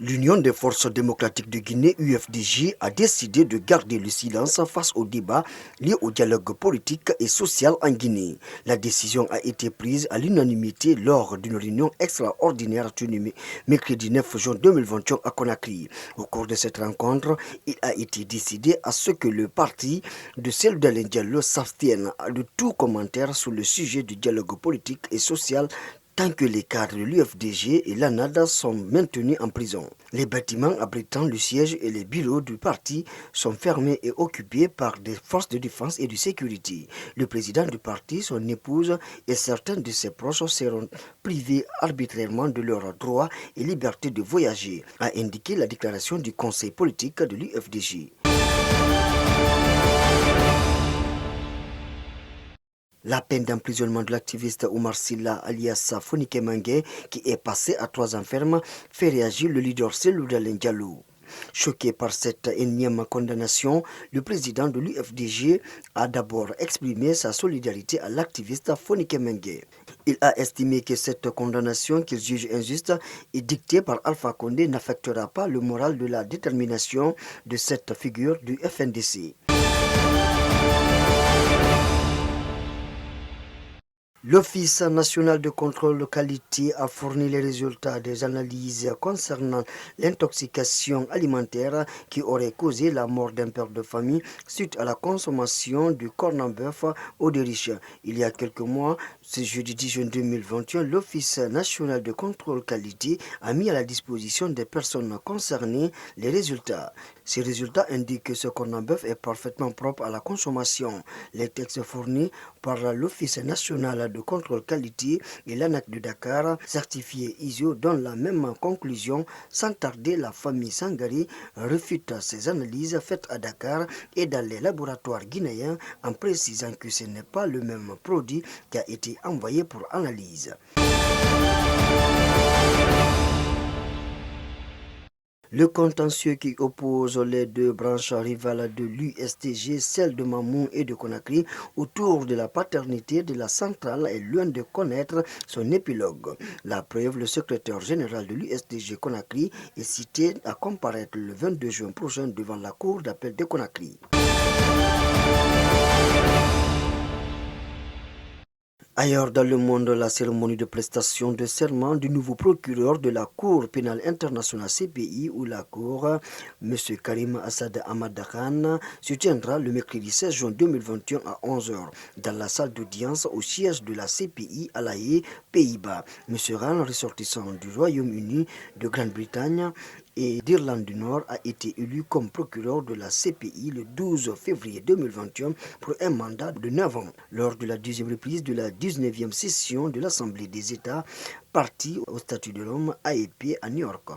L'Union des forces démocratiques de Guinée, UFDG, a décidé de garder le silence face au débat lié au dialogue politique et social en Guinée. La décision a été prise à l'unanimité lors d'une réunion extraordinaire tenue mercredi 9 juin 2021 à Conakry. Au cours de cette rencontre, il a été décidé à ce que le parti de Cellou Diallo s'abstienne de tout commentaire sur le sujet du dialogue politique et social tant que les cadres de l'UFDG et l'ANAD sont maintenus en prison. Les bâtiments abritant le siège et les bureaux du parti sont fermés et occupés par des forces de défense et de sécurité. Le président du parti, son épouse et certains de ses proches seront privés arbitrairement de leurs droits et liberté de voyager, a indiqué la déclaration du conseil politique de l'UFDG. La peine d'emprisonnement de l'activiste Oumar Silla alias Fonike Mengue, qui est passé à 3 ans ferme, fait réagir le leader Cellou Diallo. Choqué par cette énième condamnation, le président de l'UFDG a d'abord exprimé sa solidarité à l'activiste Fonike Mengue. Il a estimé que cette condamnation qu'il juge injuste et dictée par Alpha Condé n'affectera pas le moral de la détermination de cette figure du FNDC. L'Office national de contrôle de qualité a fourni les résultats des analyses concernant l'intoxication alimentaire qui aurait causé la mort d'un père de famille suite à la consommation du corned-beef au riche. Il y a quelques mois, ce jeudi 10 juin 2021, l'Office national de contrôle qualité a mis à la disposition des personnes concernées les résultats. Ces résultats indiquent que ce corned-beef est parfaitement propre à la consommation. Les textes fournis par l'Office national de contrôle qualité et l'ANAC de Dakar, certifié ISO, donnent la même conclusion. Sans tarder, la famille Sangari réfute ces analyses faites à Dakar et dans les laboratoires guinéens en précisant que ce n'est pas le même produit qui a été envoyé pour analyse. Le contentieux qui oppose les deux branches rivales de l'USTG, celle de Mamou et de Conakry, autour de la paternité de la centrale est loin de connaître son épilogue. La preuve, le secrétaire général de l'USTG Conakry est cité à comparaître le 22 juin prochain devant la cour d'appel de Conakry. Ailleurs dans le monde, la cérémonie de prestation de serment du nouveau procureur de la Cour pénale internationale CPI ou la Cour, M. Karim Assad Ahmad Khan, se tiendra le mercredi 16 juin 2021 à 11 h dans la salle d'audience au siège de la CPI à La Haye, Pays-Bas. M. Khan, ressortissant du Royaume-Uni, de Grande-Bretagne et d'Irlande du Nord, a été élu comme procureur de la CPI le 12 février 2021 pour un mandat de 9 ans. Lors de la deuxième reprise de la 19e session de l'Assemblée des États, partie au statut de l'homme AEP à New York.